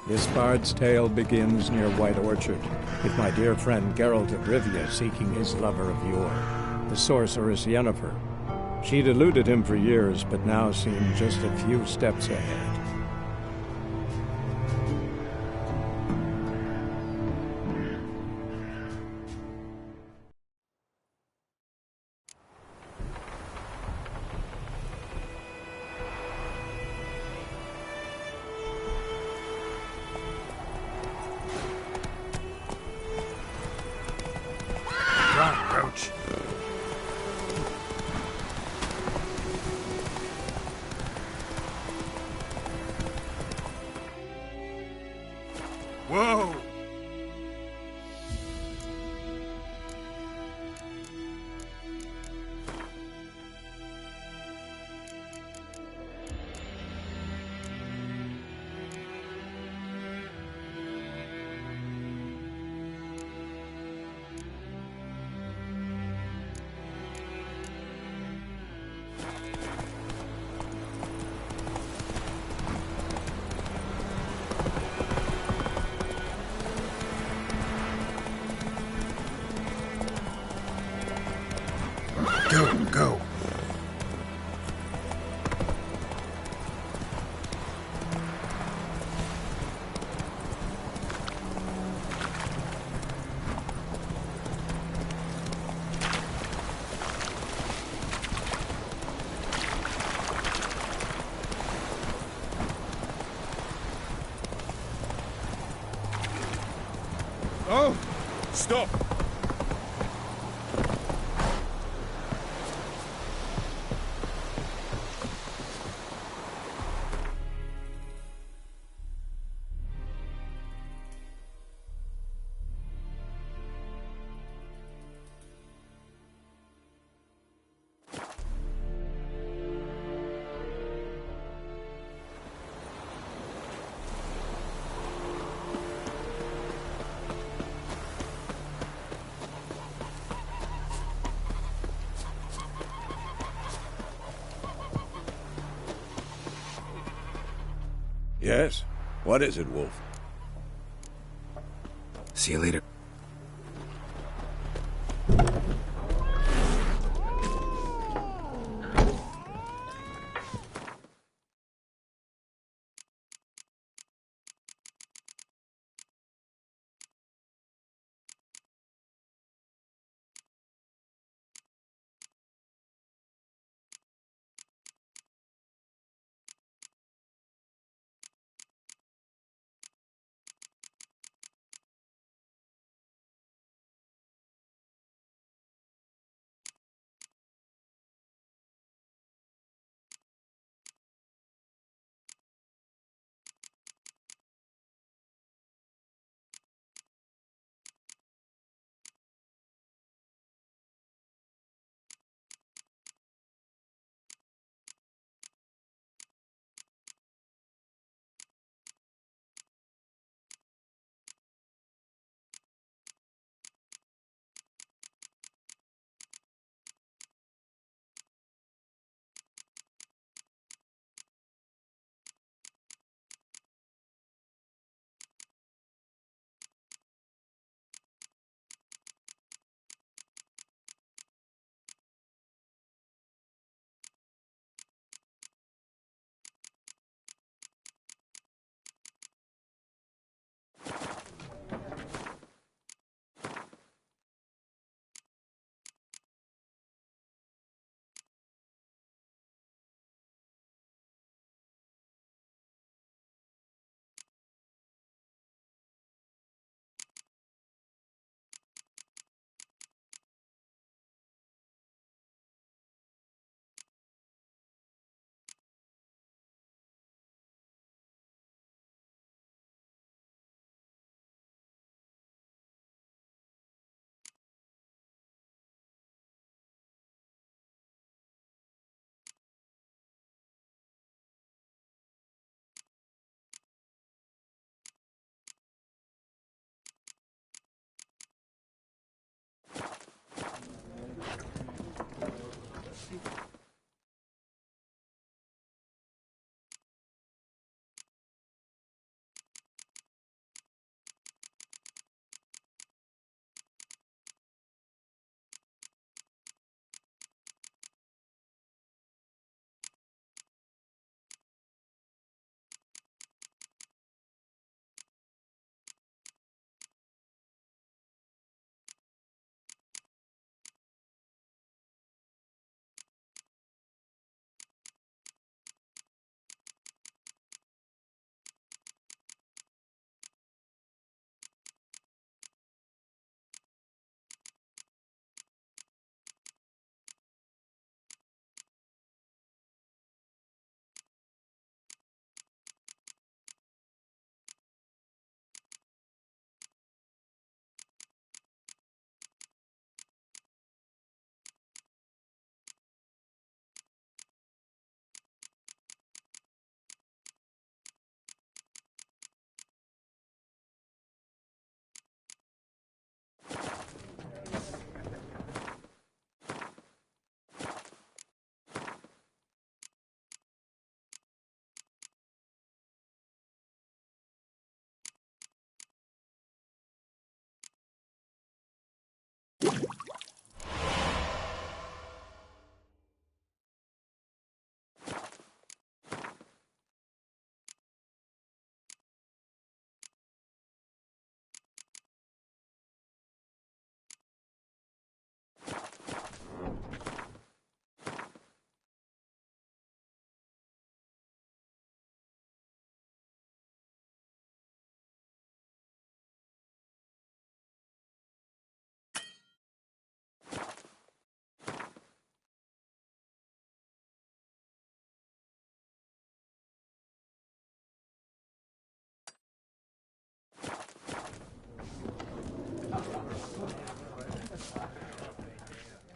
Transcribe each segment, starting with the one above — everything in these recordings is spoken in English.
This bard's tale begins near White Orchard, with my dear friend Geralt of Rivia seeking his lover of yore, the sorceress Yennefer. She'd eluded him for years, but now seemed just a few steps ahead. Run, Roach. Whoa! Go. Oh! Stop! Yes? What is it, Wolf? See you later.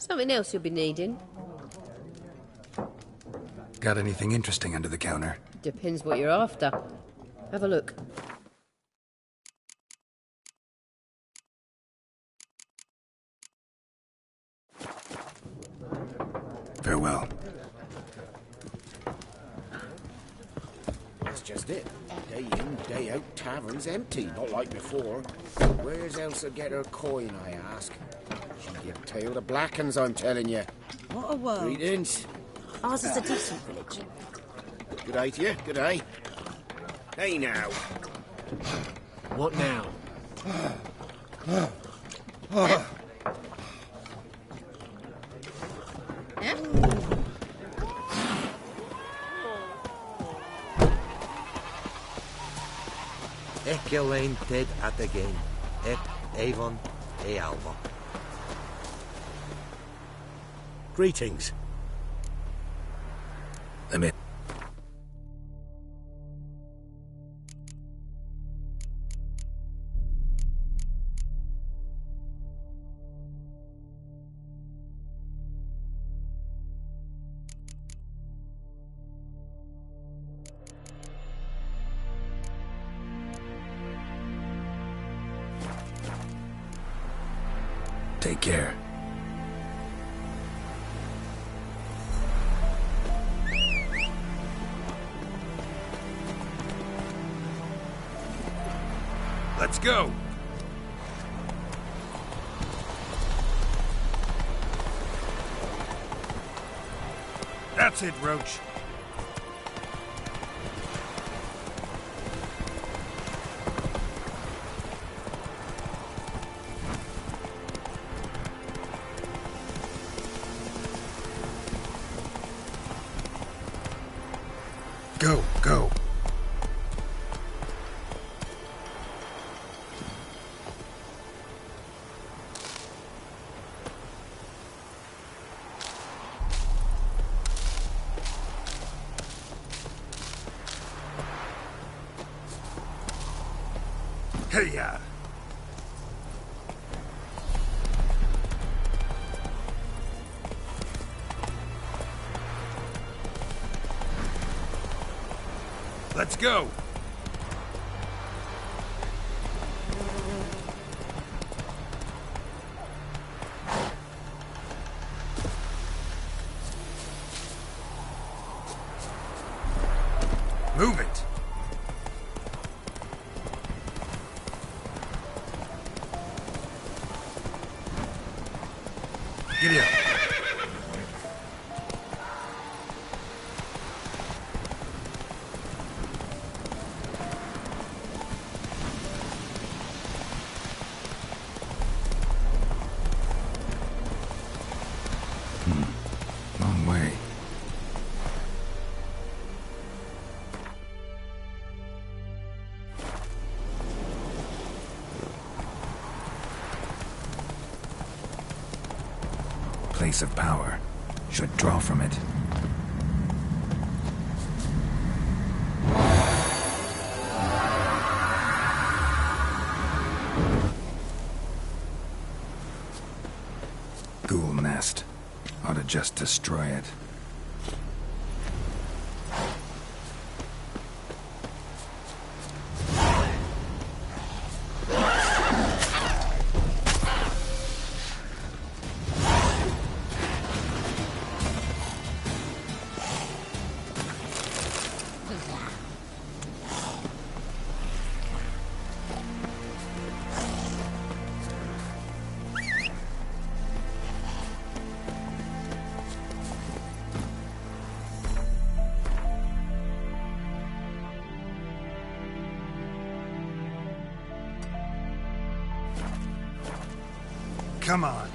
Something else you'll be needing. Got anything interesting under the counter? Depends what you're after. Have a look. Farewell. That's just it. Day in, day out, tavern's empty, not like before. Where's Elsa get her coin, I ask? She give tale to Blackens, I'm telling you. What a world. Greetings. Ours is a decent village. Good eye to you, good eye. Hey now. What now? Elaine dead at the game. Avon, Alba. Greetings. I'm in. Take care. Let's go! That's it, Roach. Go, go. Hey-ya! Let's go! Move it! Giddy up! Long way. Place of power. Should draw from it. Ghoul nest. Ought to just destroy it. Come on.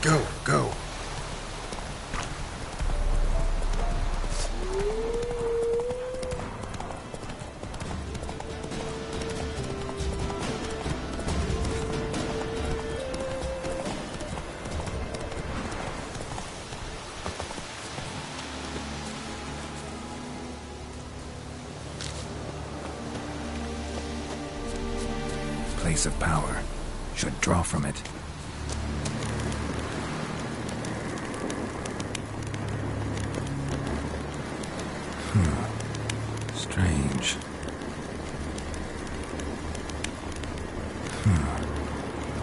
Go, go. Place of power. Should draw from it. Strange.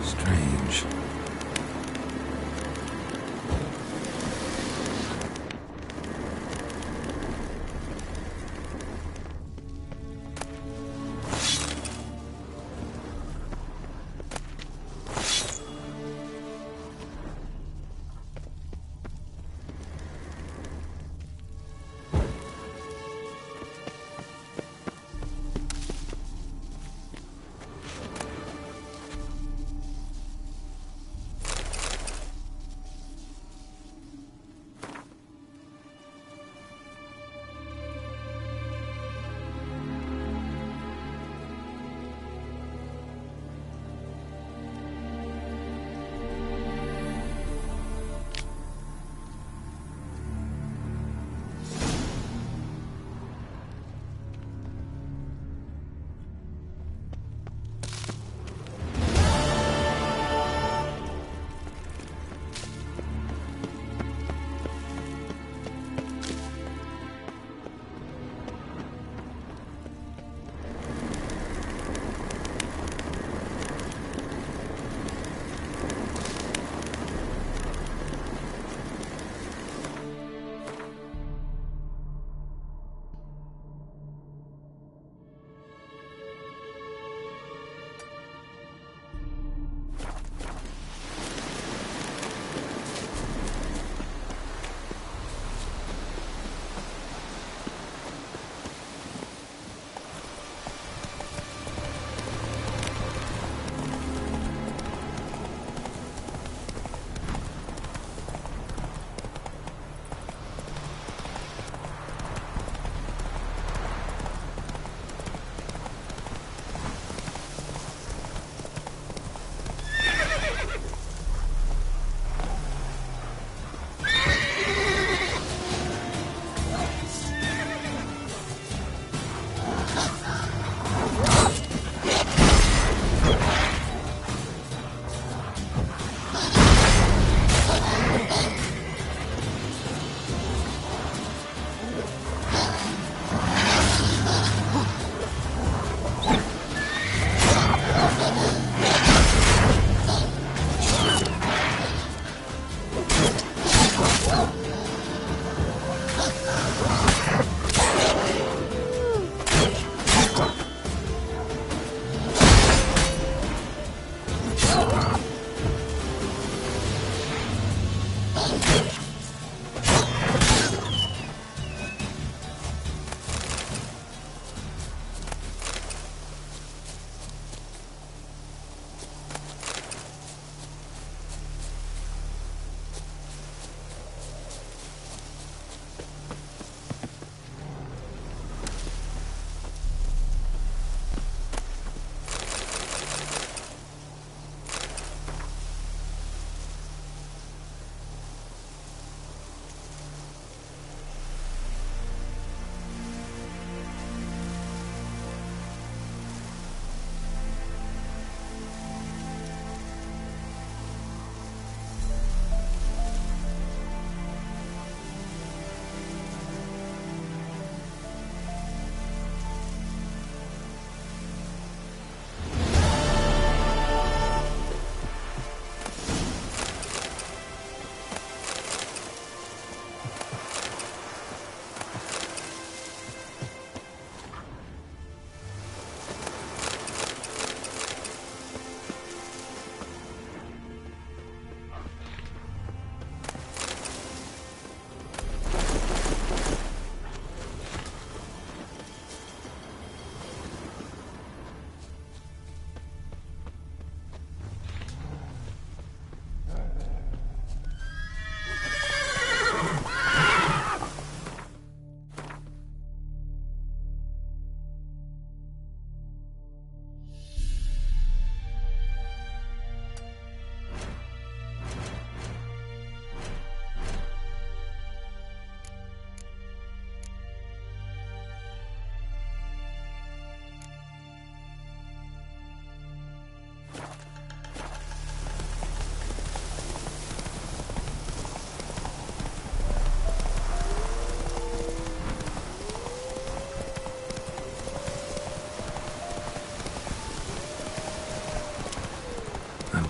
Strange.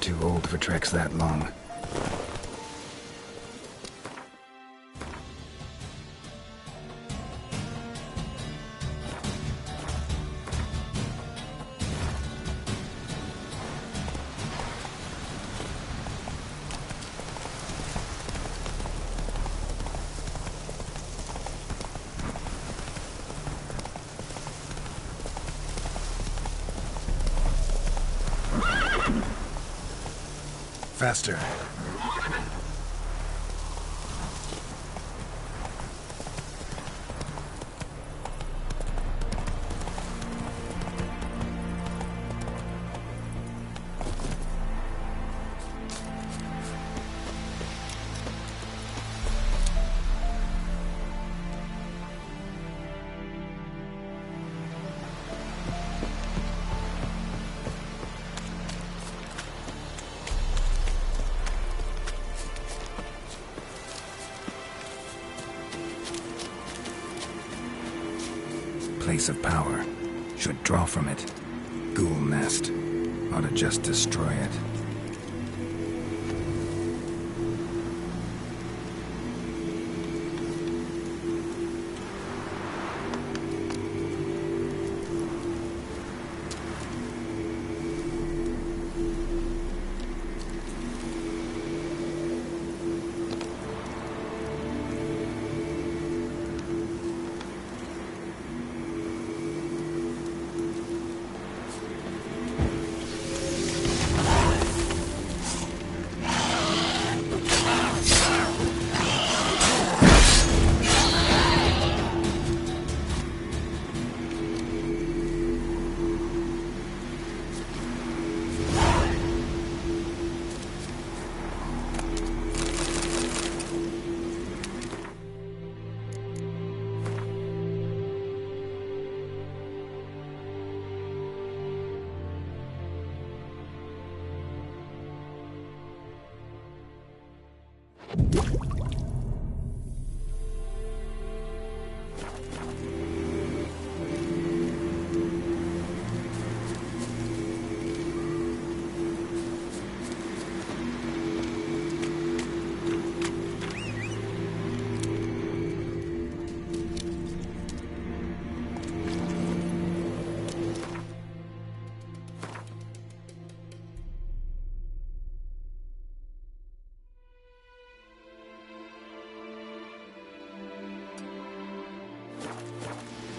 too old for treks that long. Faster. Place of power. Should draw from it. Ghoul nest. Ought to just destroy it.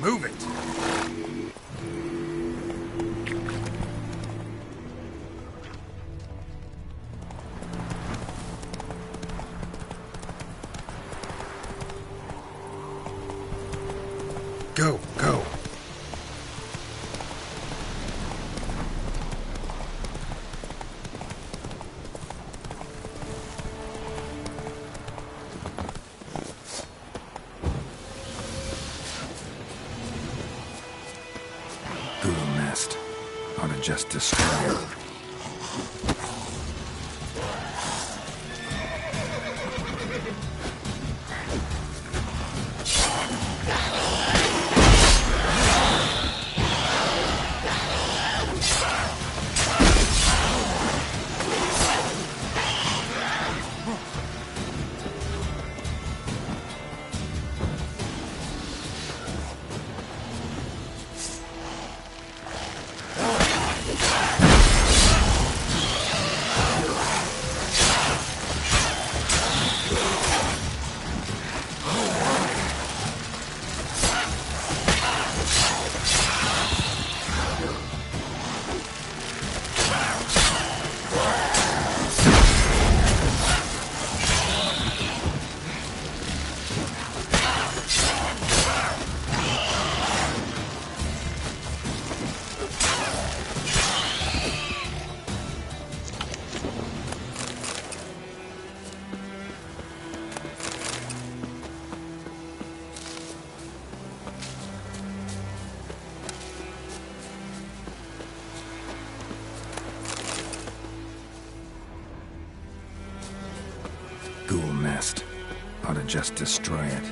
Move it! Go, go! Ought to just destroy it. Ghoul nest. Ought to just destroy it.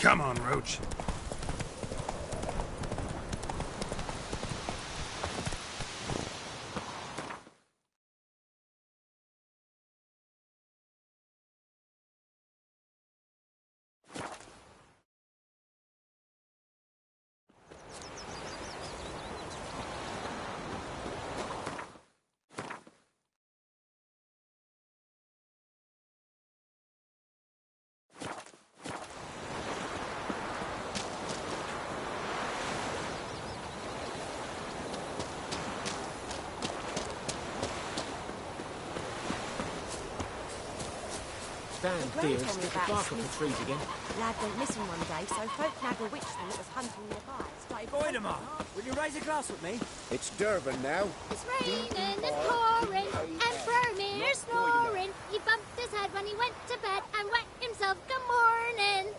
Come on, Roach. Stand, Gran dears. told me Get the about bark off the trees again. Lad went missing one day, so folk nagged a witch thing that was hunting nearby. Started Voidemar, will you raise a glass with me? It's Durban now. It's raining, it's pouring, and Vermeer's snoring. He bumped his head when he went to bed and wet himself good morning.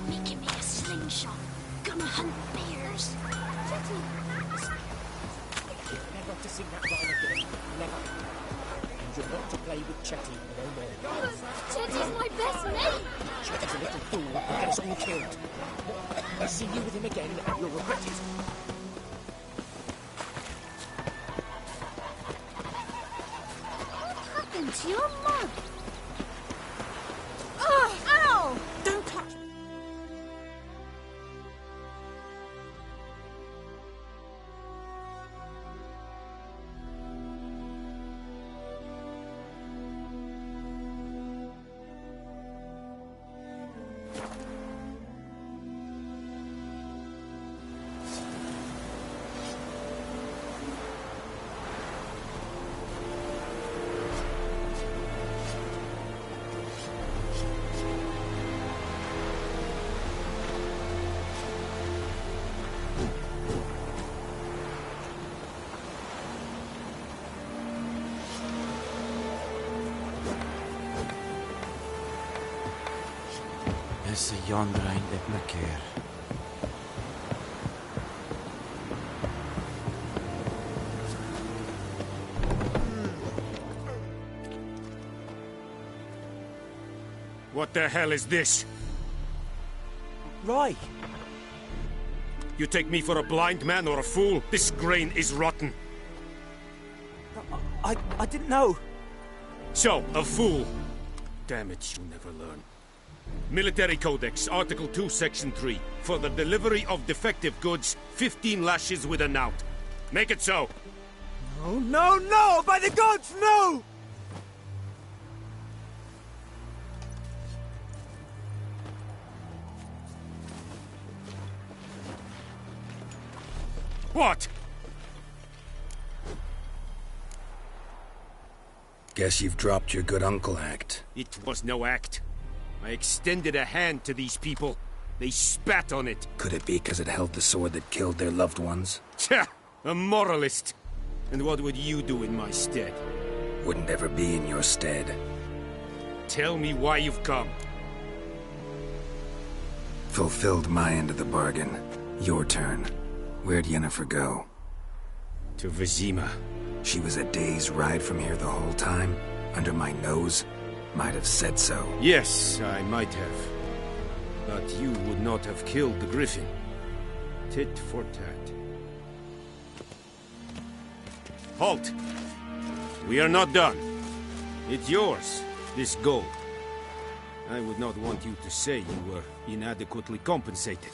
Making me a slingshot. Gonna hunt bears. Chetty! Never to sing that rhyme again. Never. And you're not to play with Chetty no more. Chetty's my best mate. Chetty's a little fool who'll get us all killed. I see you with him again and you'll regret it. What happened to your mug? Oh, ow! Don't touch me. Is yonder eindelijk een keer. What the hell is this? Right. You take me for a blind man or a fool? This grain is rotten. I didn't know. So, a fool. Damn it, you never learn. Military Codex, Article 2, Section 3. For the delivery of defective goods, 15 lashes with a knout. Make it so. No, no, no! By the gods, no! What? Guess you've dropped your good uncle act. It was no act. I extended a hand to these people. They spat on it. Could it be because it held the sword that killed their loved ones? Tja! A moralist. And what would you do in my stead? Wouldn't ever be in your stead. Tell me why you've come. Fulfilled my end of the bargain. Your turn. Where'd Yennefer go? To Vizima. She was a day's ride from here the whole time? Under my nose? Might have said so. Yes, I might have. But you would not have killed the Griffin. Tit for tat. Halt! We are not done. It's yours, this gold. I would not want you to say you were inadequately compensated.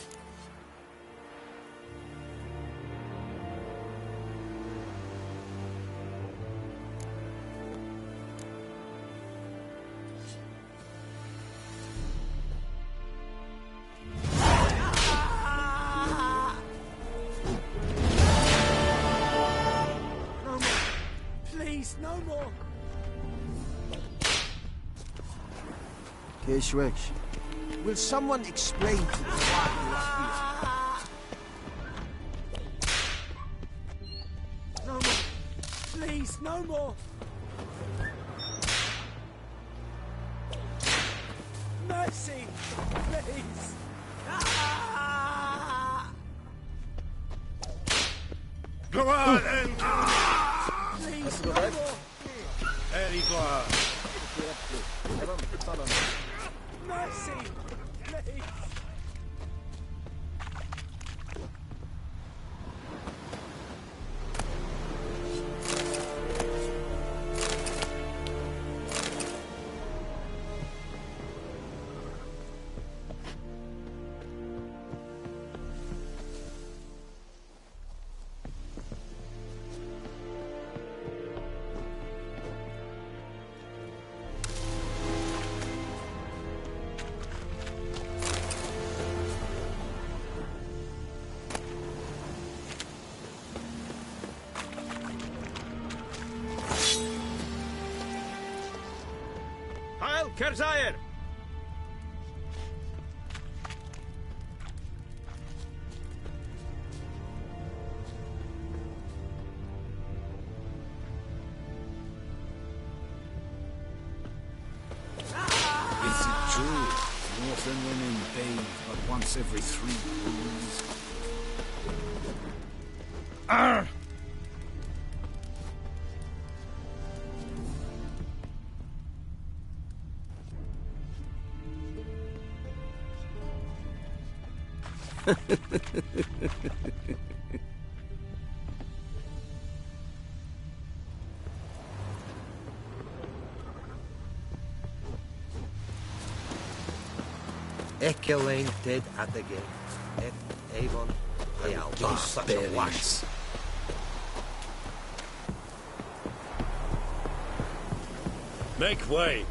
No more. Keeshwish, will someone explain to me why you are here? No more. Please, no more. Mercy, please. Come on, then. Please, no more. There you go. Mercy, please. Heil Kerzayer! Is it true? Northern women bathe but once every 3 moons. Arr! Ekelain dead at the gate. Avon, I'll do such a wash. Make way.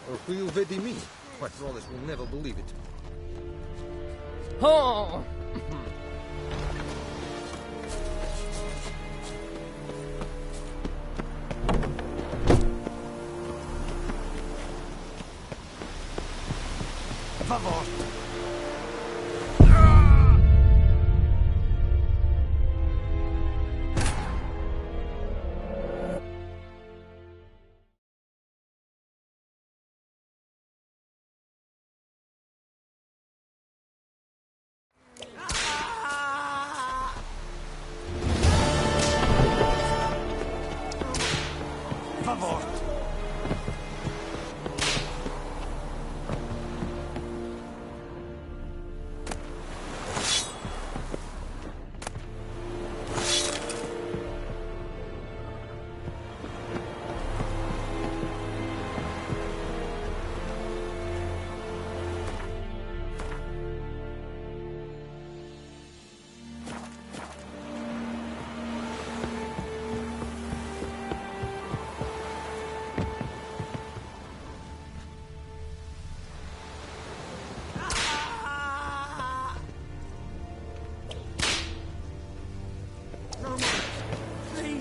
Or who you vedi me? My thralls will never believe it. Oh! Favor.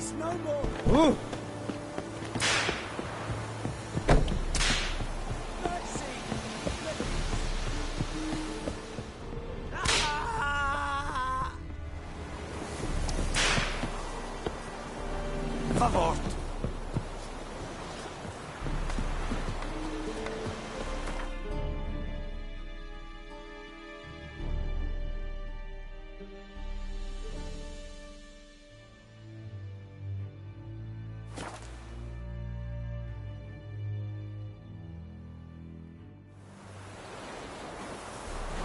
Please, no more. Ooh. Favor.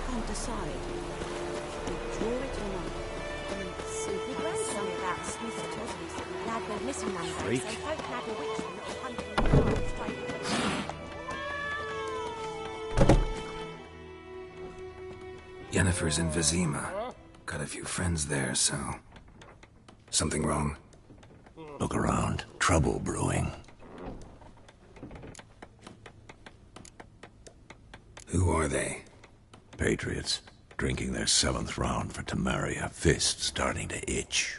Can't decide. Draw it or not. Super grandson about Smith lad went missing one day, Freak. so folk had a witch and little hunting Yennefer's in Vizima. Got a few friends there, so... Something wrong? Look around. Trouble brewing. Who are they? Patriots. Drinking their 7th round for Temeria. Fist starting to itch.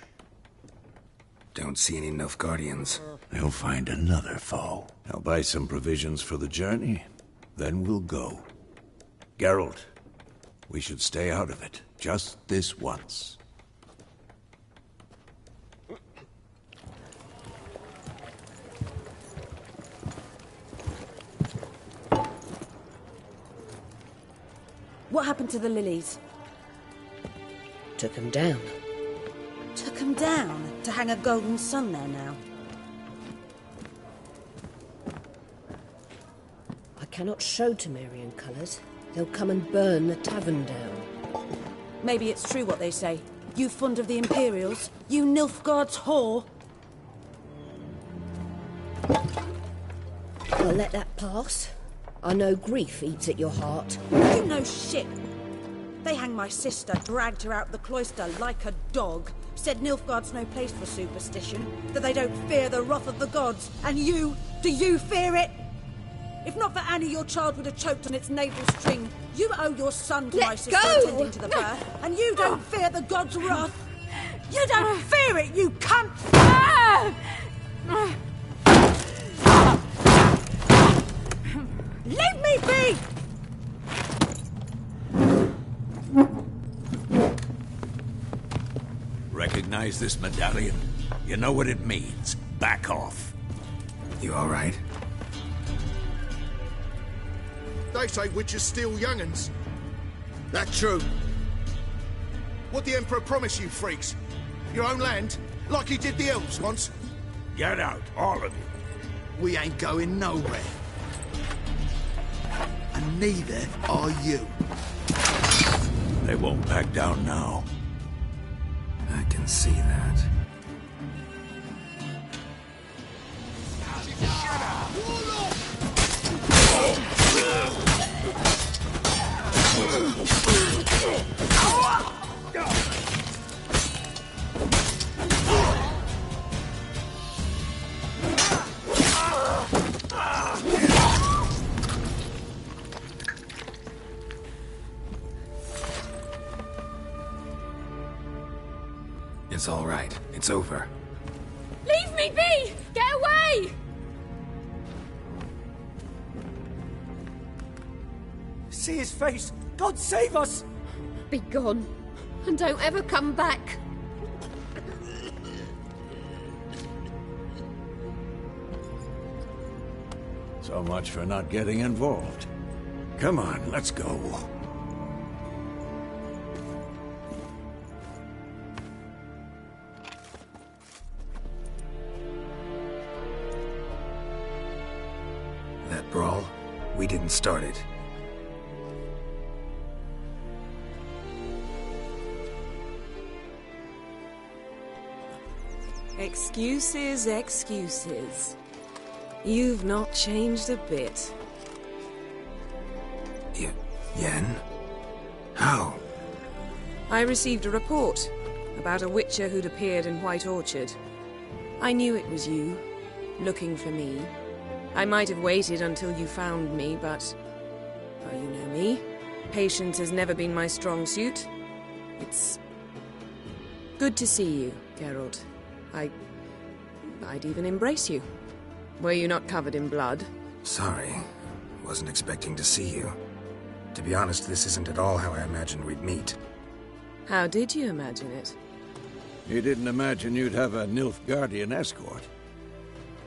Don't see any Nilfgaardians. They'll find another foe. I'll buy some provisions for the journey. Then we'll go. Geralt, we should stay out of it. Just this once. What happened to the lilies? Took them down. Took them down to hang a golden sun there now. I cannot show Temerian colours. They'll come and burn the tavern down. Maybe it's true what they say. You fond of the Imperials? You Nilfgaard's whore? I'll let that pass. I know grief eats at your heart. You know shit. They hanged my sister, dragged her out the cloister like a dog, said Nilfgaard's no place for superstition, that they don't fear the wrath of the gods. And you, do you fear it? If not for Annie, your child would have choked on its navel string. You owe your son to my sister attending to the birth, and you don't fear the gods' wrath. You don't fear it, you cunt! Leave me be! Recognize this medallion? You know what it means. Back off. You all right? They say witches steal young'uns. That true? What the Emperor promised you, freaks? Your own land? Like he did the elves once? Get out, all of you. We ain't going nowhere. And neither are you. They won't back down now. I can see that. It's all right. It's over. Leave me be! Get away! See his face! God save us! Be gone, and don't ever come back. So much for not getting involved. Come on, let's go. That brawl, we didn't start it. Excuses, excuses. You've not changed a bit. Yen? How? I received a report about a witcher who'd appeared in White Orchard. I knew it was you, looking for me. I might have waited until you found me, but... well, you know me. Patience has never been my strong suit. It's... good to see you, Geralt. I I'd even embrace you. Were you not covered in blood? Sorry. Wasn't expecting to see you. To be honest, this isn't at all how I imagined we'd meet. How did you imagine it? You didn't imagine you'd have a Nilfgaardian escort.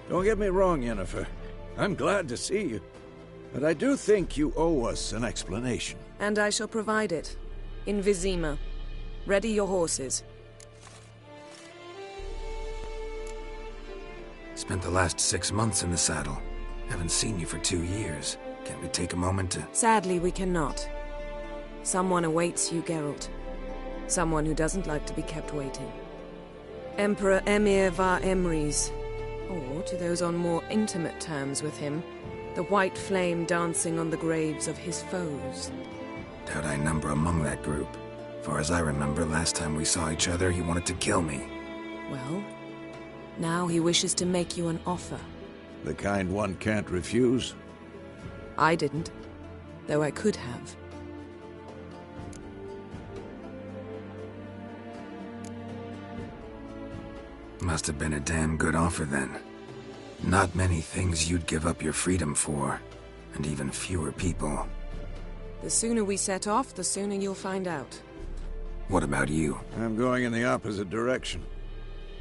Don't get me wrong, Yennefer. I'm glad to see you. But I do think you owe us an explanation. And I shall provide it. In Vizima. Ready your horses. Spent the last 6 months in the saddle. Haven't seen you for 2 years. Can't we take a moment to... Sadly, we cannot. Someone awaits you, Geralt. Someone who doesn't like to be kept waiting. Emperor Emhyr var Emreis. Or, to those on more intimate terms with him, the white flame dancing on the graves of his foes. Doubt I number among that group. Far as I remember, last time we saw each other, he wanted to kill me. Well, now he wishes to make you an offer. The kind one can't refuse? I didn't, though I could have. Must have been a damn good offer then. Not many things you'd give up your freedom for, and even fewer people. The sooner we set off, the sooner you'll find out. What about you? I'm going in the opposite direction.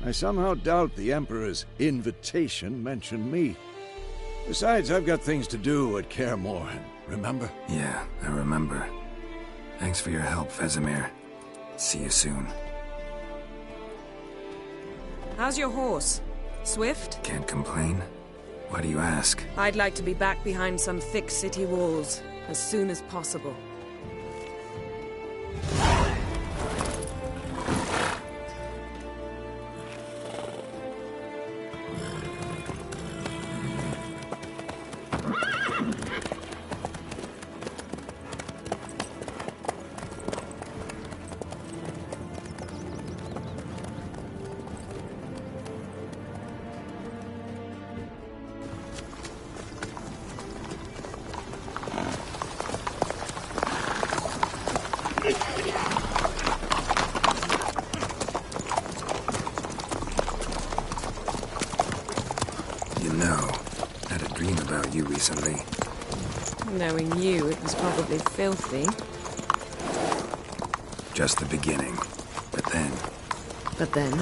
I somehow doubt the Emperor's invitation mentioned me. Besides, I've got things to do at Kaer Morhen, remember? Yeah, I remember. Thanks for your help, Vesemir. See you soon. How's your horse? Swift? Can't complain. Why do you ask? I'd like to be back behind some thick city walls, as soon as possible. Recently. Knowing you, it was probably filthy. Just the beginning. But then... But then?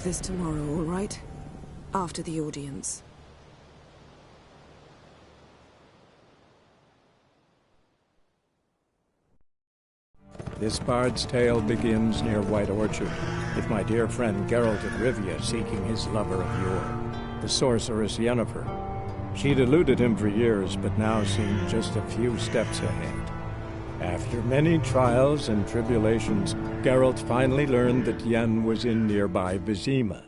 This tomorrow, all right? After the audience. This bard's tale begins near White Orchard, with my dear friend Geralt of Rivia seeking his lover of yore, the sorceress Yennefer. She'd eluded him for years, but now seemed just a few steps ahead. After many trials and tribulations, Geralt finally learned that Yen was in nearby Vizima.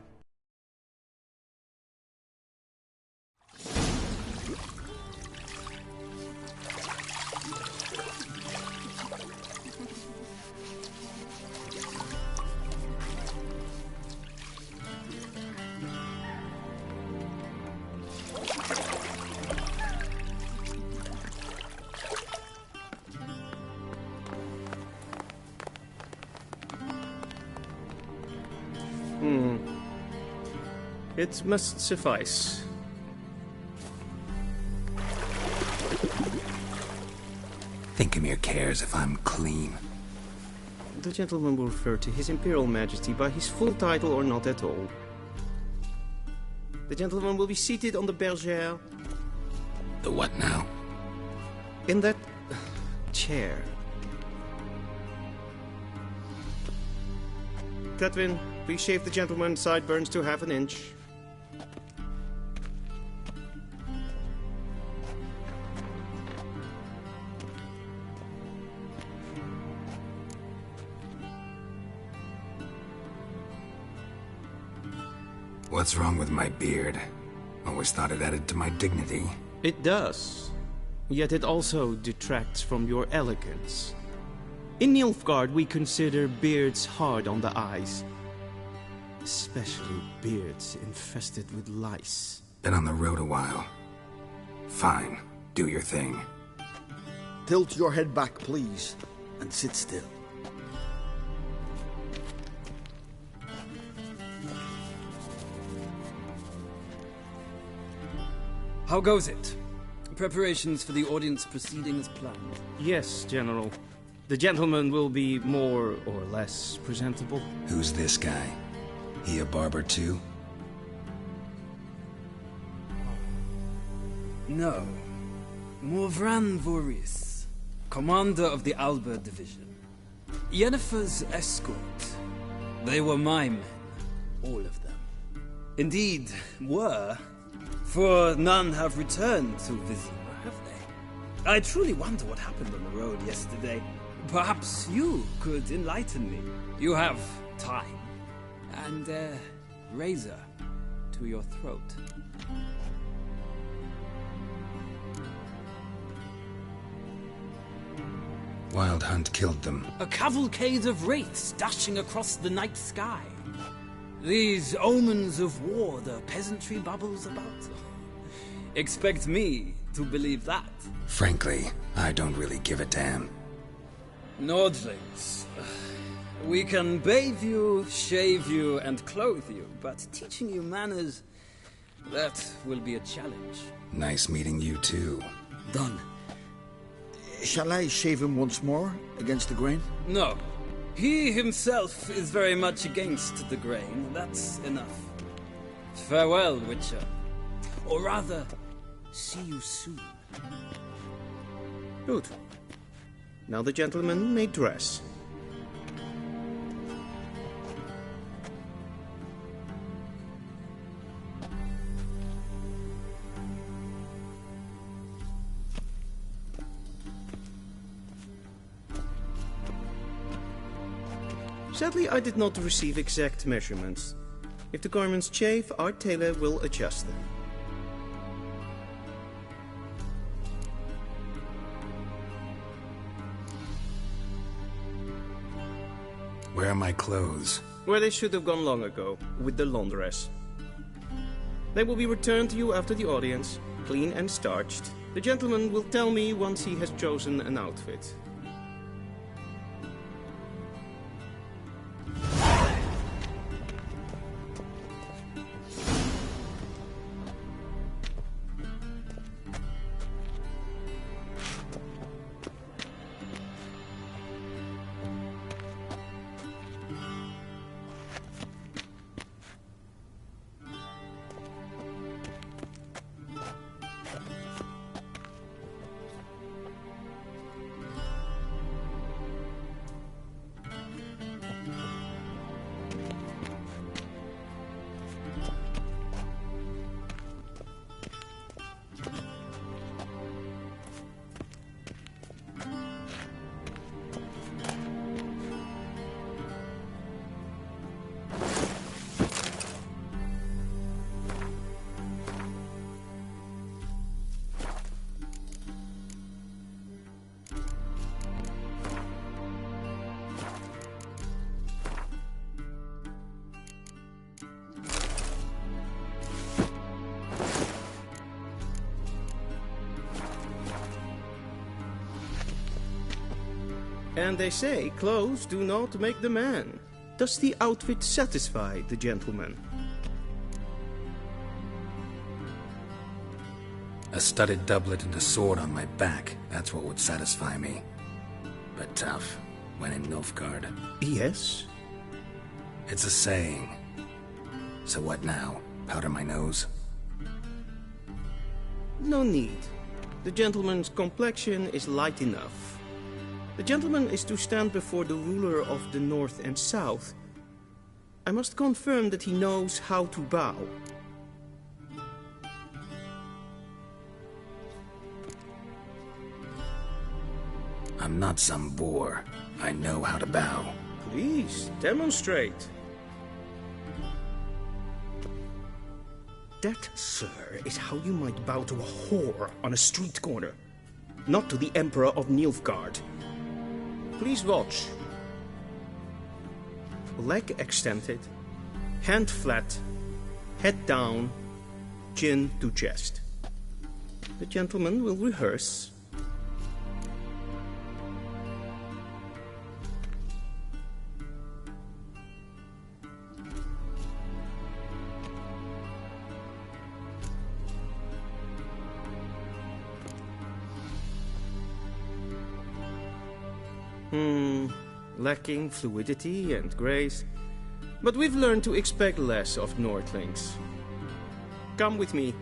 It must suffice. Think Emhyr cares if I'm clean. The gentleman will refer to His Imperial Majesty by his full title or not at all. The gentleman will be seated on the bergère. The what now? In that chair. Cletwin, please shave the gentleman's sideburns to half an inch. What's wrong with my beard? Always thought it added to my dignity. It does. Yet it also detracts from your elegance. In Nilfgaard, we consider beards hard on the eyes. Especially beards infested with lice. Been on the road a while. Fine. Do your thing. Tilt your head back, please, and sit still. How goes it? Preparations for the audience proceeding as planned? Yes, General. The gentleman will be more or less presentable. Who's this guy? He a barber too? No. Morvran Voorhis, commander of the Alba Division. Yennefer's escort. They were my men. All of them. Indeed, were. For none have returned to Vizima, have they? I truly wonder what happened on the road yesterday. Perhaps you could enlighten me. You have time. And a razor to your throat. Wild Hunt killed them. A cavalcade of wraiths dashing across the night sky. These omens of war the peasantry bubbles about. Expect me to believe that? Frankly, I don't really give a damn. Nordlings. We can bathe you, shave you, and clothe you, but teaching you manners, that will be a challenge. Nice meeting you too. Done. Shall I shave him once more, against the grain? No. He himself is very much against the grain. That's enough. Farewell, Witcher. Or rather, see you soon. Good. Now the gentleman may dress. Sadly, I did not receive exact measurements. If the garments chafe, our tailor will adjust them. Where are my clothes? Where they should have gone long ago, with the laundress. They will be returned to you after the audience, clean and starched. The gentleman will tell me once he has chosen an outfit. And they say clothes do not make the man. Does the outfit satisfy the gentleman? A studded doublet and a sword on my back. That's what would satisfy me. But tough. when in Nilfgaard? Yes? It's a saying. So what now? Powder my nose? No need. The gentleman's complexion is light enough. The gentleman is to stand before the ruler of the North and South. I must confirm that he knows how to bow. I'm not some boor. I know how to bow. Please, demonstrate. That, sir, is how you might bow to a whore on a street corner, not to the Emperor of Nilfgaard. Please watch. Leg extended, hand flat, head down, chin to chest. The gentleman will rehearse. Lacking fluidity and grace, but we've learned to expect less of Nordlings. Come with me.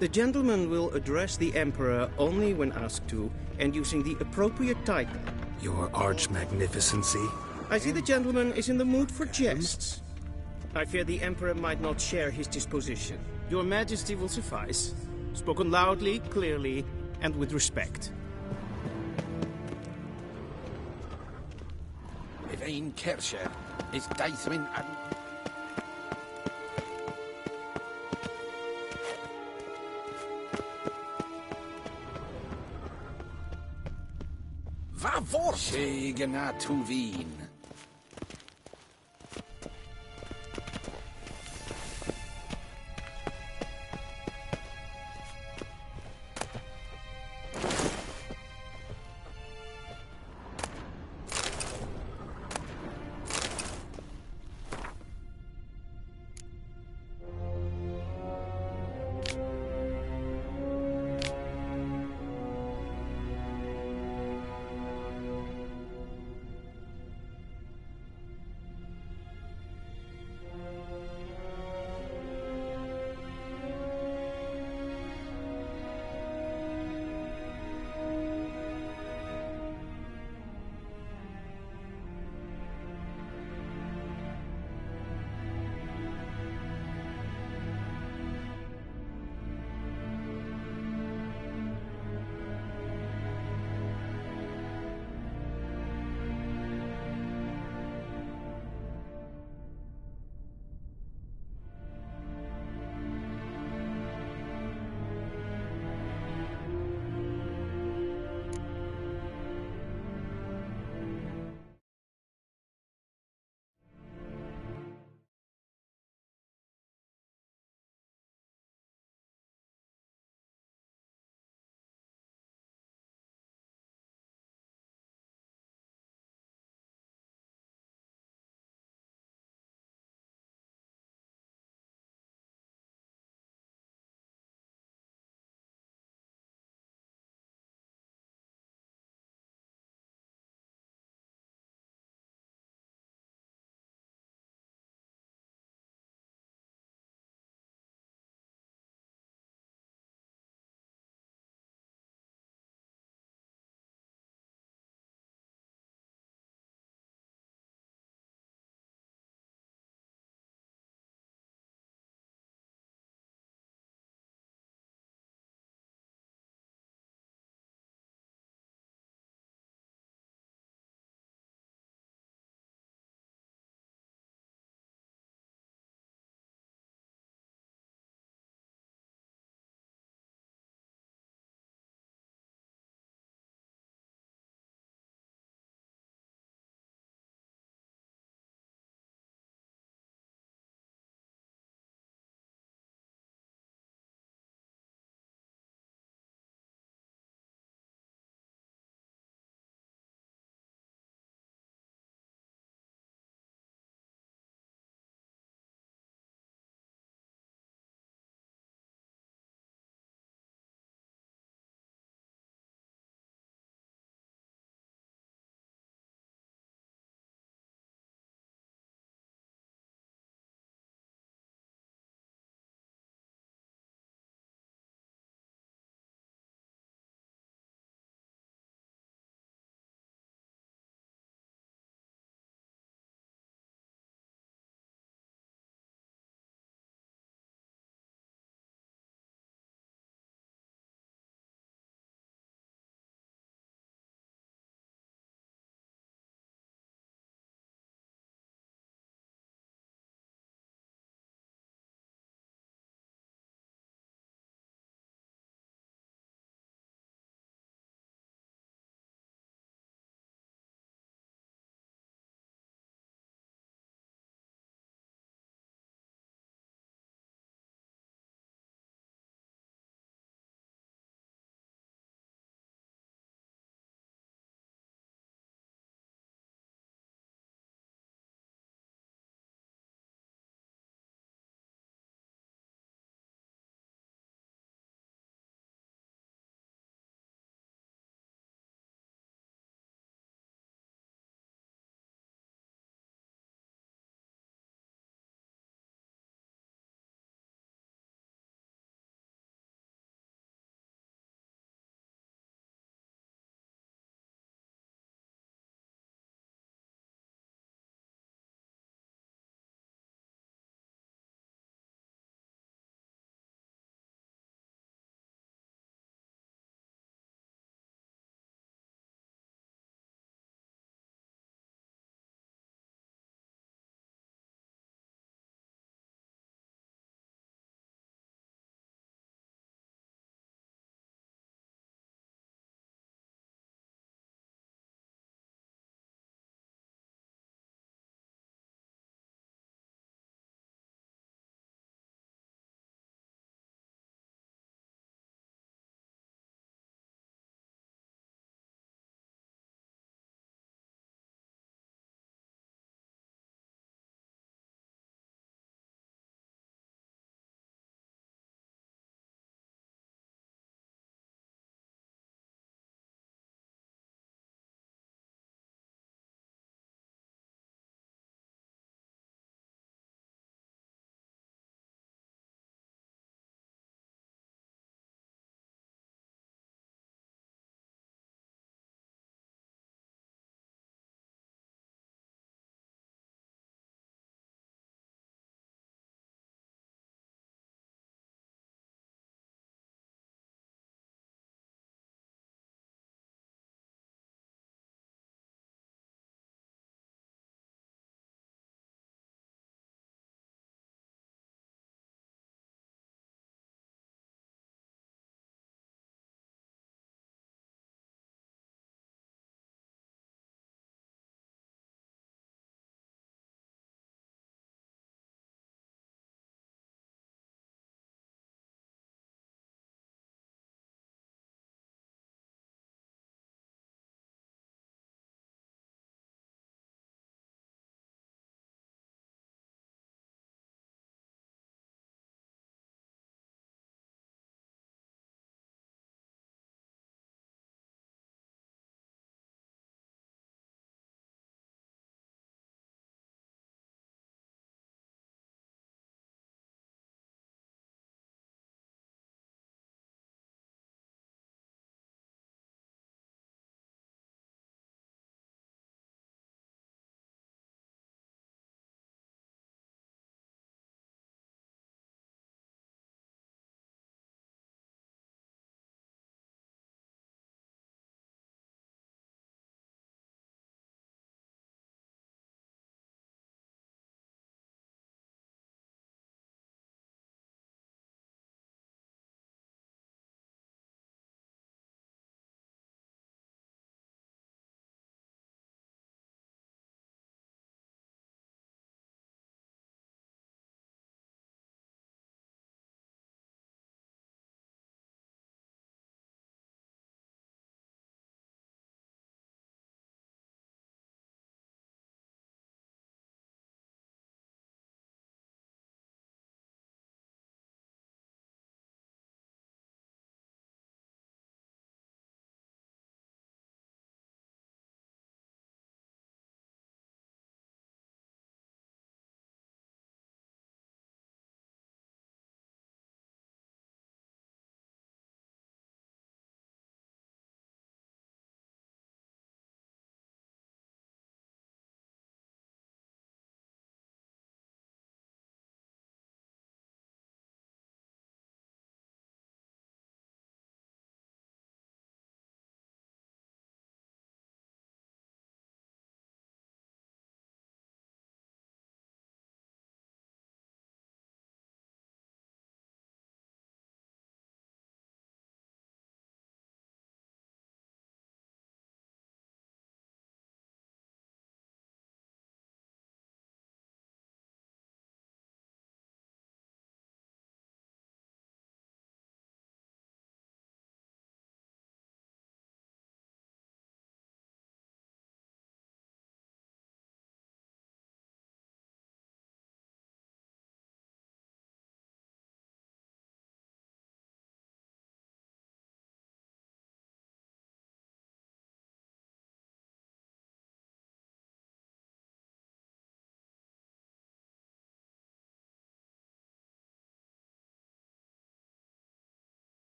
The gentleman will address the Emperor only when asked to, and using the appropriate title. Your Arch-Magnificency? I see the gentleman is in the mood for jests. I fear the Emperor might not share his disposition. Your Majesty will suffice. Spoken loudly, clearly, and with respect. If ein Kirche is Deithmin and... Va vort? Segena tu vin.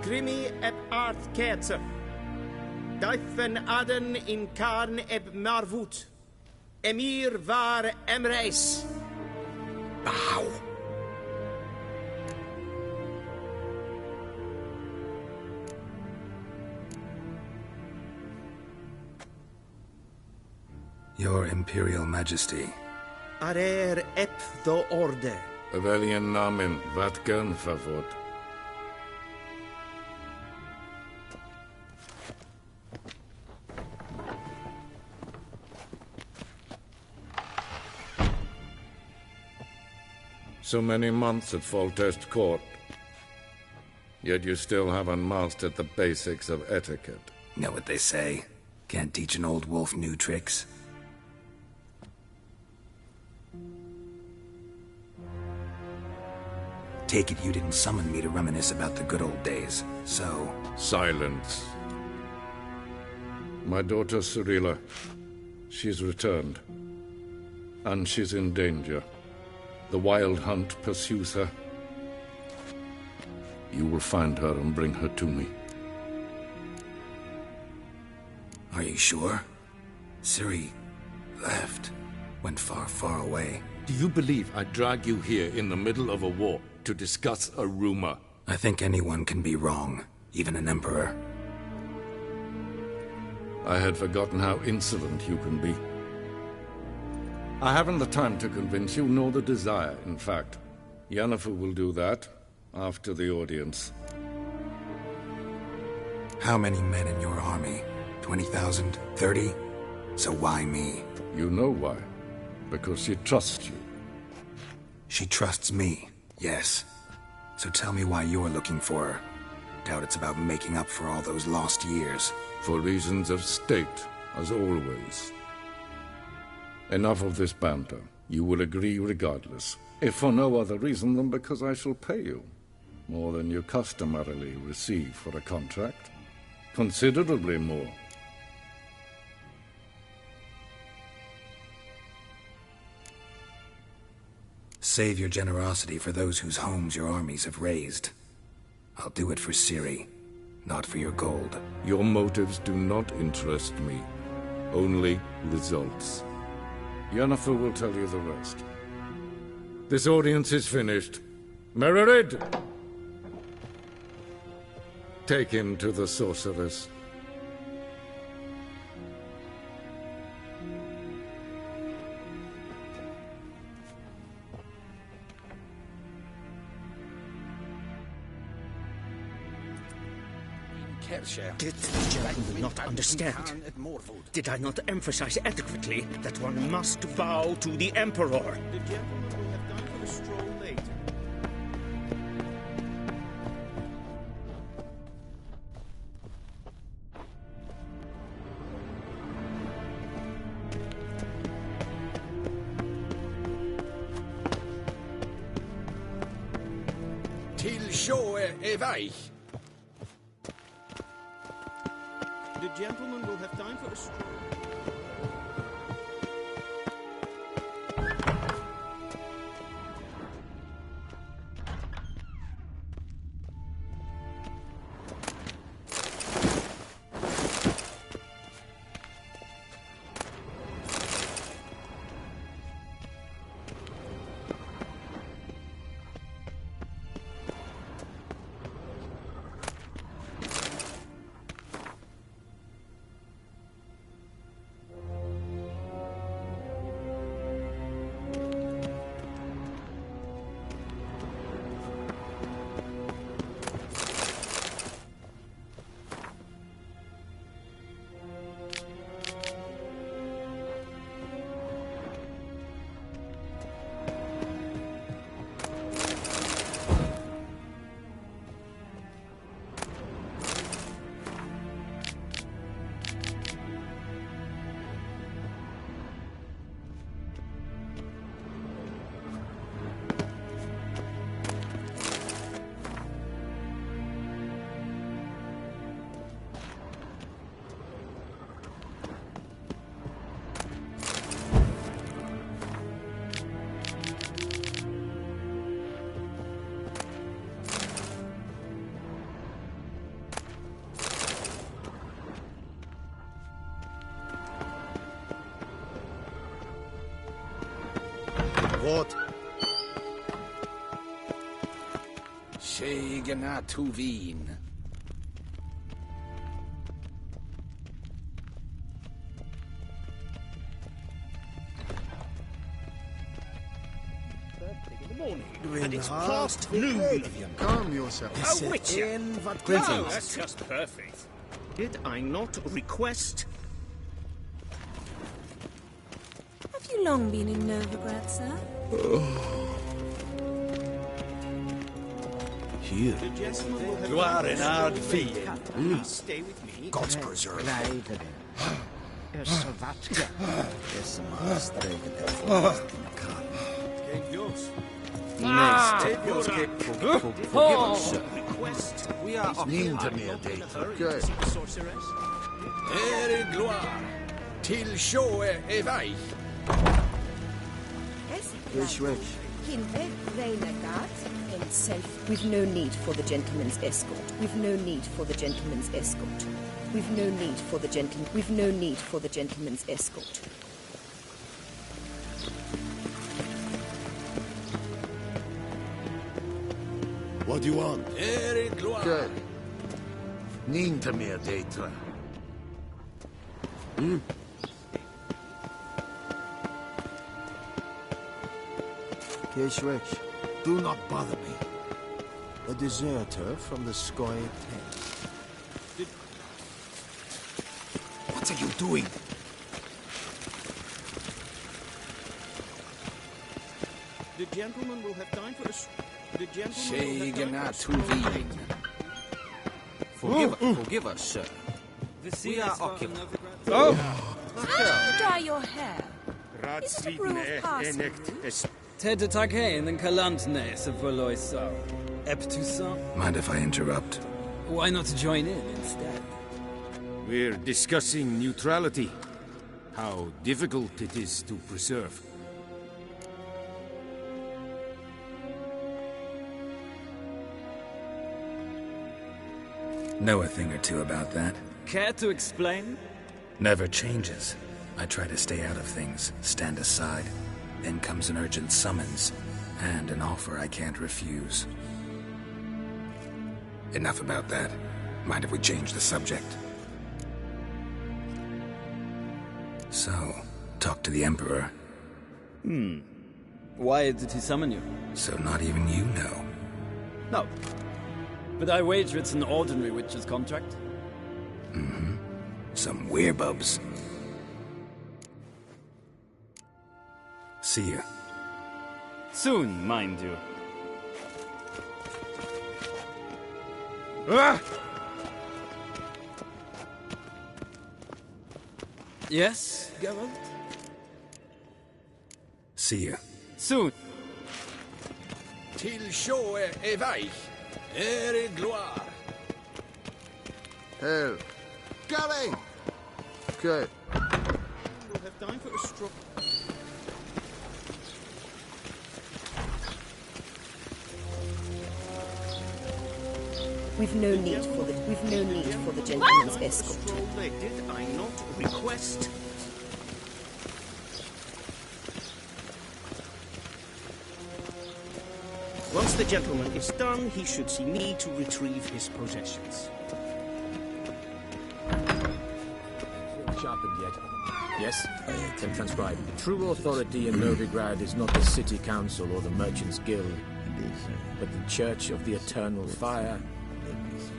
Grimi eb art ketzer. Daifen aden in karn eb marvut. Emir var emreis. Bow. Your Imperial Majesty. Arer ep do orde. Velian namen, wat gern favort. So many months at Foltest Court. Yet you still haven't mastered the basics of etiquette. Know what they say? Can't teach an old wolf new tricks. Take it you didn't summon me to reminisce about the good old days, so... Silence. My daughter Cirilla, she's returned. And she's in danger. The Wild Hunt pursues her. You will find her and bring her to me. Are you sure? Ciri left. Went far, far away. Do you believe I drag you here in the middle of a war to discuss a rumor? I think anyone can be wrong, even an emperor. I had forgotten how insolent you can be. I haven't the time to convince you, nor the desire, in fact. Yennefer will do that after the audience. How many men in your army? 20,000? 30? So why me? You know why. Because she trusts you. She trusts me, yes. So tell me why you're looking for her. Doubt it's about making up for all those lost years. For reasons of state, as always. Enough of this banter. You will agree regardless. If for no other reason than because I shall pay you. More than you customarily receive for a contract. Considerably more. Save your generosity for those whose homes your armies have razed. I'll do it for Ciri, not for your gold. Your motives do not interest me. Only results. Yennefer will tell you the rest. This audience is finished. Mererid! Take him to the sorceress. Did the gentleman not understand? Did I not emphasize adequately that one must bow to the Emperor? The gentleman will have time for a stroll later. Till sjå är väg. The gentleman will have time for a stroll. What? Segna Tuvin. And it's past noon. Calm yourself. A witcher! Oh, that's just perfect. Did I not request? Have you long been in Novigrad, sir? Here. Gloire and hard feel. Stay with me. God's preserve. Request. We are Good. Ere gloire. Till show e vai. In safe. We've no need for the gentleman's escort. We've no need for the gentleman's escort. We've no need for the gentleman. We've no need for the gentleman's escort. What do you want? Ere gloire. Good. Nintamir data. Keshwich, do not bother me. A deserter from the Skoye tent. What are you doing? The gentleman will have time for us. The Segna Tuvin. Forgive us, sir. We are occupied. How do you dye your hair? Is it a rule of passing? Ted Taghain and Kalantnes of Voloisar. Eptusan. Mind if I interrupt? Why not join in instead? We're discussing neutrality. How difficult it is to preserve. Know a thing or two about that. Care to explain? Never changes. I try to stay out of things, stand aside. Then comes an urgent summons, and an offer I can't refuse. Enough about that. Mind if we change the subject? So, talk to the Emperor. Why did he summon you? So not even you know. No. But I wager it's an ordinary witcher's contract. Some werebubs. See ya. Soon, mind you. Yes, Geralt? See ya. Soon. Till show e vai. Ere gloire. Hell. Gully! Okay. We'll have time for a stroke. We've no need for the gentleman's escort. Did I not request? Once the gentleman is done, he should see me to retrieve his possessions. Sharpened yet? Yes, I can transcribe. True authority in Novigrad is not the city council or the merchants' guild, but the Church of the Eternal Fire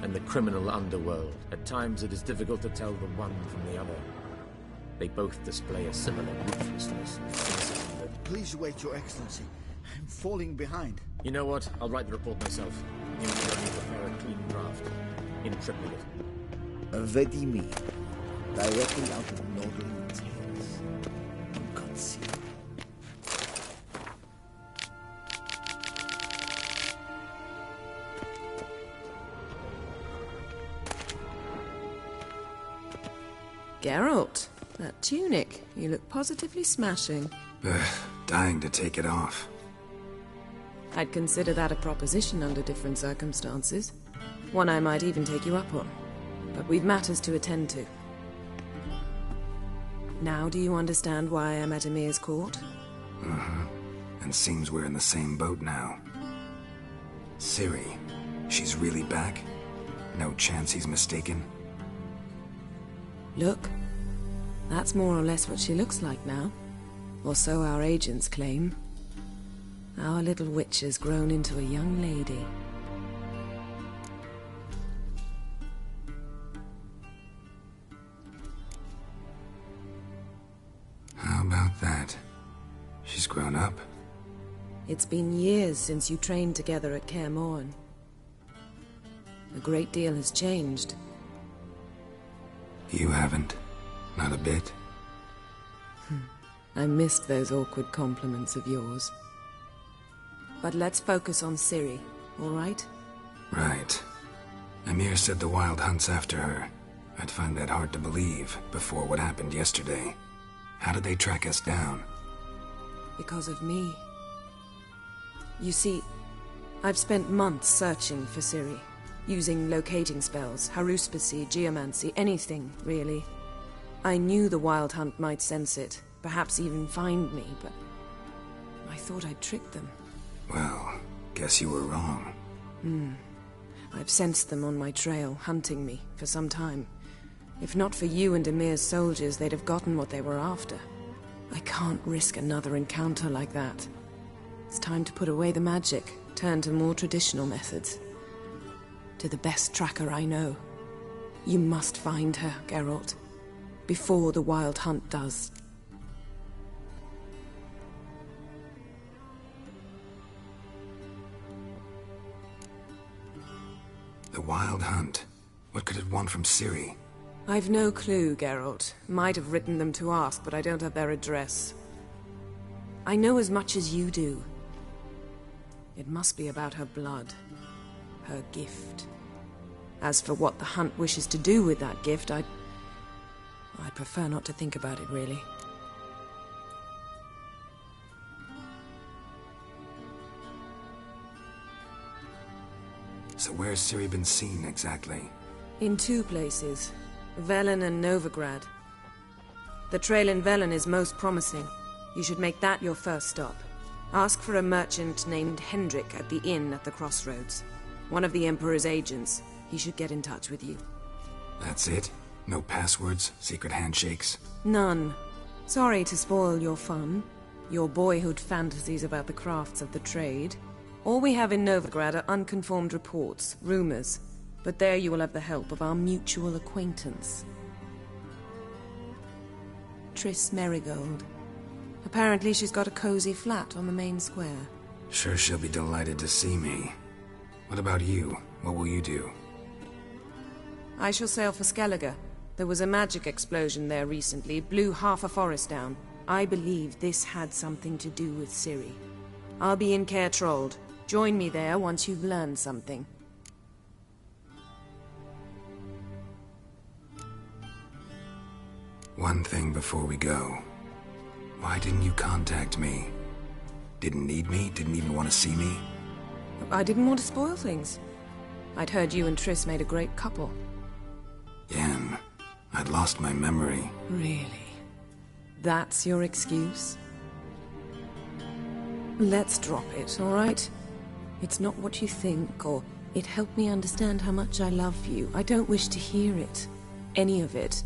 and the criminal underworld. At times it is difficult to tell the one from the other. They both display a similar ruthlessness. Please wait, Your Excellency. I'm falling behind. You know what? I'll write the report myself. You can only prepare a clean draft. In triplicate. Vedi me. Directly out of Nordling Tales. Conceal. Geralt, that tunic. You look positively smashing. Dying to take it off. I'd consider that a proposition under different circumstances. One I might even take you up on. But we've matters to attend to. Now do you understand why I'm at Emir's court? And and seems we're in the same boat now. Ciri, she's really back? No chance he's mistaken? Look, that's more or less what she looks like now. Or so our agents claim. Our little witch has grown into a young lady. How about that? She's grown up. It's been years since you trained together at Kaer Morhen. A great deal has changed. You haven't. Not a bit. I missed those awkward compliments of yours. But let's focus on Ciri, all right? Right. Emhyr said the Wild Hunt's after her. I'd find that hard to believe before what happened yesterday. How did they track us down? Because of me. You see, I've spent months searching for Ciri, using locating spells, haruspicy, geomancy, anything, really. I knew the Wild Hunt might sense it, perhaps even find me, but I thought I'd tricked them. Well, guess you were wrong. I've sensed them on my trail, hunting me, for some time. If not for you and Emhyr's soldiers, they'd have gotten what they were after. I can't risk another encounter like that. It's time to put away the magic, turn to more traditional methods. To the best tracker I know. You must find her, Geralt. Before the Wild Hunt does. The Wild Hunt? What could it want from Ciri? I've no clue, Geralt. Might have written them to ask, but I don't have their address. I know as much as you do. It must be about her blood. Her gift. As for what the Hunt wishes to do with that gift, I'd prefer not to think about it, really. So where's Ciri been seen, exactly? In two places. Velen and Novigrad. The trail in Velen is most promising. You should make that your first stop. Ask for a merchant named Hendrik at the inn at the crossroads. One of the Emperor's agents. He should get in touch with you. That's it? No passwords? Secret handshakes? None. Sorry to spoil your fun. Your boyhood fantasies about the crafts of the trade. All we have in Novigrad are unconfirmed reports, rumors. But there you will have the help of our mutual acquaintance. Triss Merigold. Apparently she's got a cozy flat on the main square. Sure she'll be delighted to see me. What about you? What will you do? I shall sail for Skellige. There was a magic explosion there recently, blew half a forest down. I believe this had something to do with Ciri. I'll be in Caer Trolde. Join me there once you've learned something. One thing before we go. Why didn't you contact me? Didn't need me? Didn't even want to see me? I didn't want to spoil things. I'd heard you and Triss made a great couple. Yen, I'd lost my memory. Really? That's your excuse? Let's drop it, all right? It's not what you think, or it helped me understand how much I love you. I don't wish to hear it. Any of it.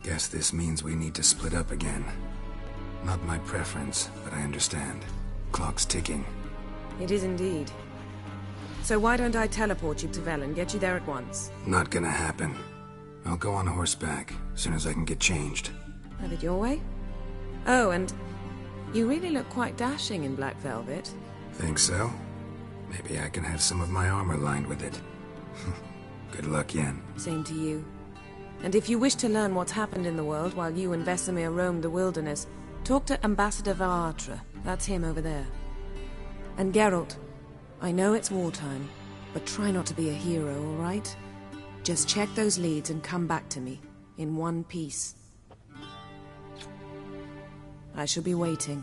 Guess this means we need to split up again. Not my preference, but I understand. Clock's ticking. It is indeed. So why don't I teleport you to Velen, get you there at once? Not gonna happen. I'll go on horseback, as soon as I can get changed. Have it your way? Oh, and you really look quite dashing in black velvet. Think so? Maybe I can have some of my armor lined with it. Good luck, Yen. Same to you. And if you wish to learn what's happened in the world while you and Vesemir roamed the wilderness, talk to Ambassador Varatra. That's him over there. And Geralt, I know it's wartime, but try not to be a hero, all right? Just check those leads and come back to me, in one piece. I shall be waiting.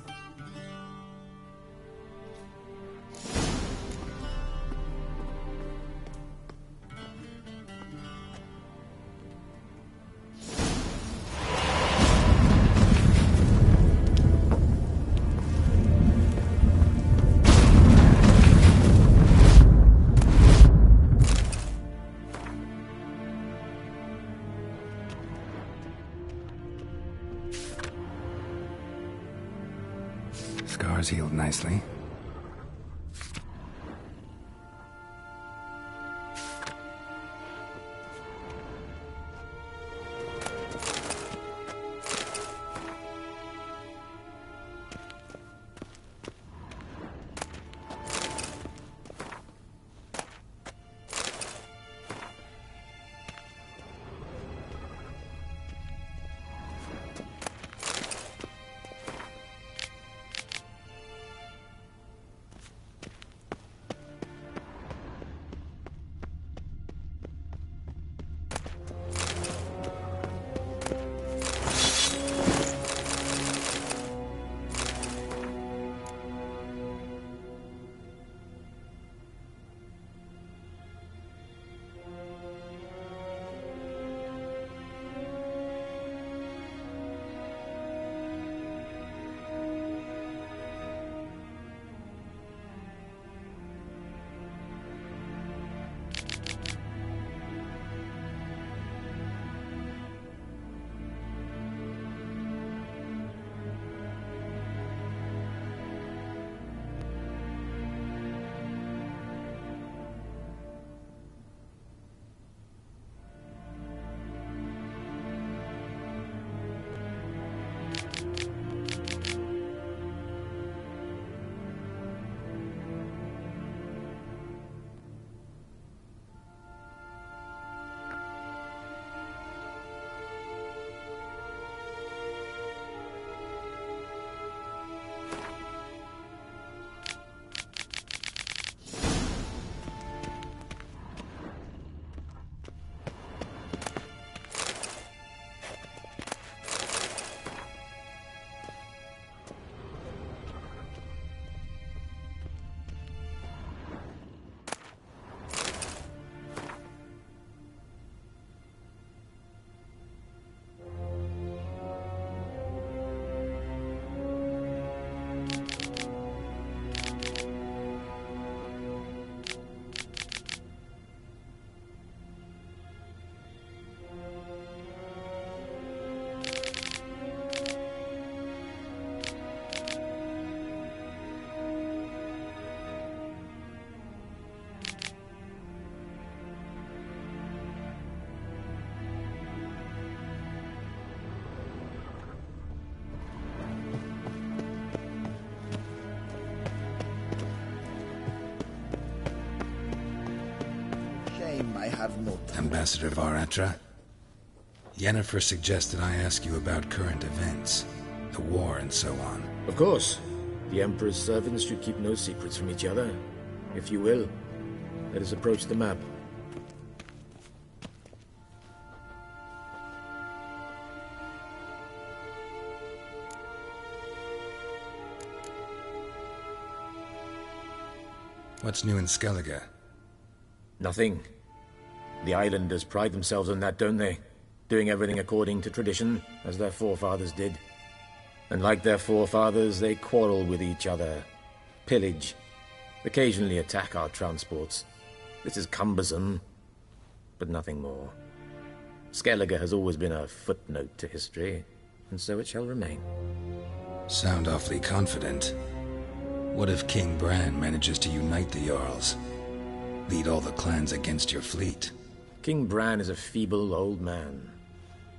Scars healed nicely. I have no time. Ambassador Varatra, Yennefer suggested I ask you about current events, the war and so on. Of course. The Emperor's servants should keep no secrets from each other. If you will, let us approach the map. What's new in Skellige? Nothing. The islanders pride themselves on that, don't they? Doing everything according to tradition, as their forefathers did. And like their forefathers, they quarrel with each other, pillage, occasionally attack our transports. This is cumbersome, but nothing more. Skellige has always been a footnote to history, and so it shall remain. Sound awfully confident. What if King Bran manages to unite the Jarls? Lead all the clans against your fleet? King Bran is a feeble old man.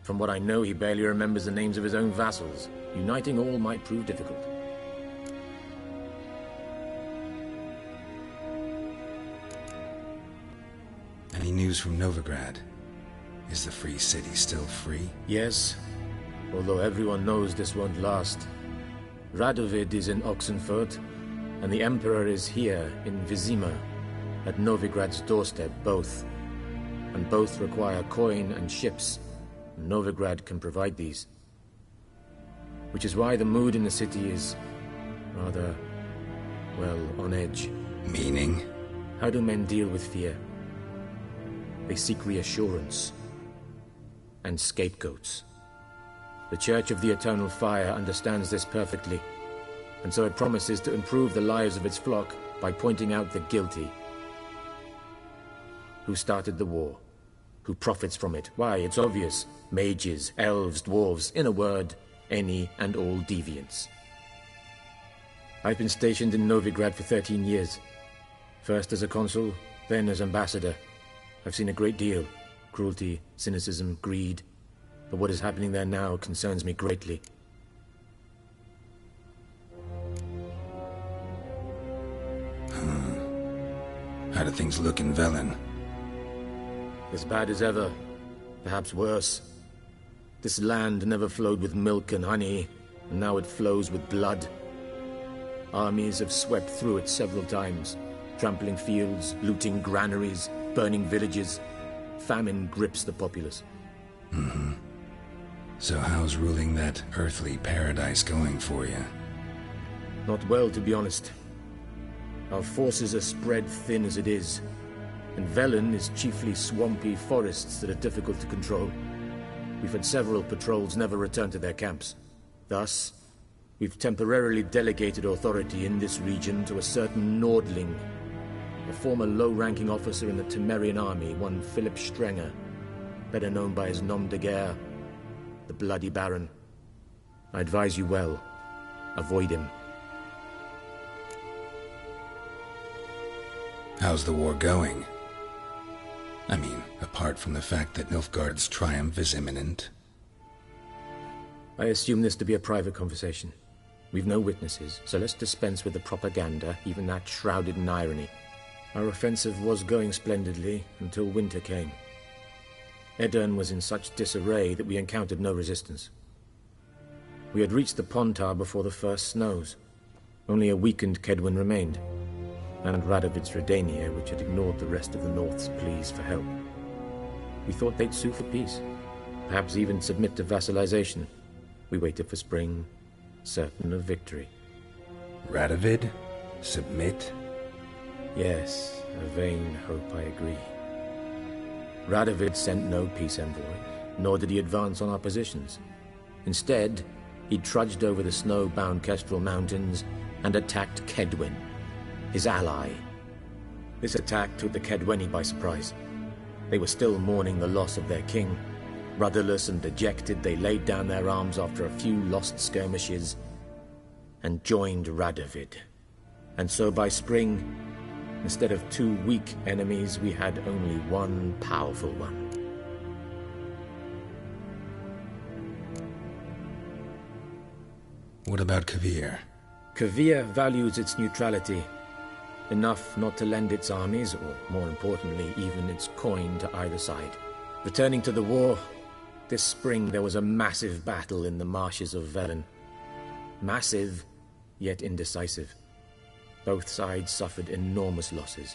From what I know, he barely remembers the names of his own vassals. Uniting all might prove difficult. Any news from Novigrad? Is the Free City still free? Yes, although everyone knows this won't last. Radovid is in Oxenfurt, and the Emperor is here in Vizima, at Novigrad's doorstep, both. And both require coin and ships. Novigrad can provide these. Which is why the mood in the city is rather, well, on edge. Meaning? How do men deal with fear? They seek reassurance. And scapegoats. The Church of the Eternal Fire understands this perfectly, and so it promises to improve the lives of its flock by pointing out the guilty. Who started the war? Who profits from it? Why, it's obvious. Mages, elves, dwarves, in a word, any and all deviants. I've been stationed in Novigrad for 13 years. First as a consul, then as ambassador. I've seen a great deal. Cruelty, cynicism, greed. But what is happening there now concerns me greatly. How do things look in Velen? As bad as ever. Perhaps worse. This land never flowed with milk and honey, and now it flows with blood. Armies have swept through it several times, trampling fields, looting granaries, burning villages. Famine grips the populace. Mm-hmm. So how's ruling that earthly paradise going for you? Not well, to be honest. Our forces are spread thin as it is, and Velen is chiefly swampy forests that are difficult to control. We've had several patrols never return to their camps. Thus, we've temporarily delegated authority in this region to a certain Nordling, a former low-ranking officer in the Temerian army, one Philip Strenger, better known by his nom de guerre, the Bloody Baron. I advise you well. Avoid him. How's the war going? I mean, apart from the fact that Nilfgaard's triumph is imminent. I assume this to be a private conversation. We've no witnesses, so let's dispense with the propaganda, even that shrouded in irony. Our offensive was going splendidly until winter came. Edirn was in such disarray that we encountered no resistance. We had reached the Pontar before the first snows. Only a weakened Kedwen remained, and Radovid's Redania, which had ignored the rest of the North's pleas for help. We thought they'd sue for peace, perhaps even submit to vassalization. We waited for spring, certain of victory. Radovid? Submit? Yes, a vain hope, I agree. Radovid sent no peace envoys, nor did he advance on our positions. Instead, he trudged over the snow-bound Kestrel Mountains and attacked Kedwen, his ally. This attack took the Kedweni by surprise. They were still mourning the loss of their king. Rudderless and dejected, they laid down their arms after a few lost skirmishes and joined Radovid. And so by spring, instead of 2 weak enemies, we had only one powerful one. What about Kovir? Kovir values its neutrality, enough not to lend its armies, or more importantly, even its coin to either side. Returning to the war, this spring there was a massive battle in the marshes of Velen. Massive, yet indecisive. Both sides suffered enormous losses,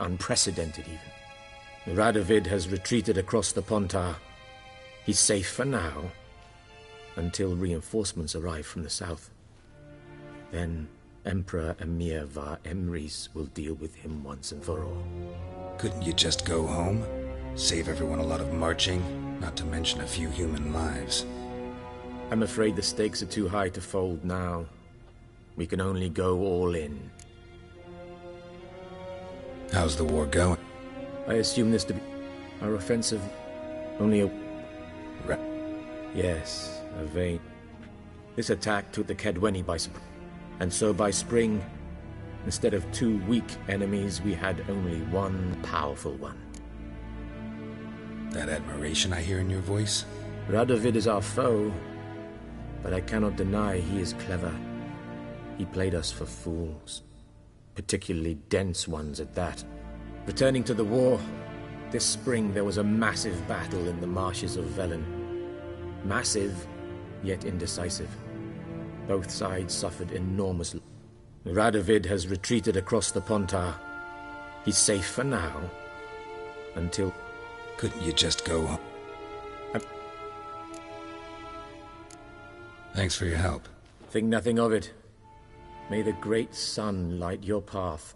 unprecedented even. Radovid has retreated across the Pontar. He's safe for now, until reinforcements arrive from the south. Then Emperor Emir var Emrys will deal with him once and for all. Couldn't you just go home? Save everyone a lot of marching, not to mention a few human lives. I'm afraid the stakes are too high to fold now. We can only go all in. How's the war going? I assume this to be our offensive. Only a... Yes, a vain... This attack took the Kedweni by surprise. And so by spring, instead of 2 weak enemies, we had only one powerful one. That admiration I hear in your voice? Radovid is our foe, but I cannot deny he is clever. He played us for fools, particularly dense ones at that. Returning to the war, this spring there was a massive battle in the marshes of Velen. Massive, yet indecisive. Both sides suffered enormously. Radovid has retreated across the Pontar. He's safe for now, until... Couldn't you just go home? Thanks for your help. Think nothing of it. May the great sun light your path.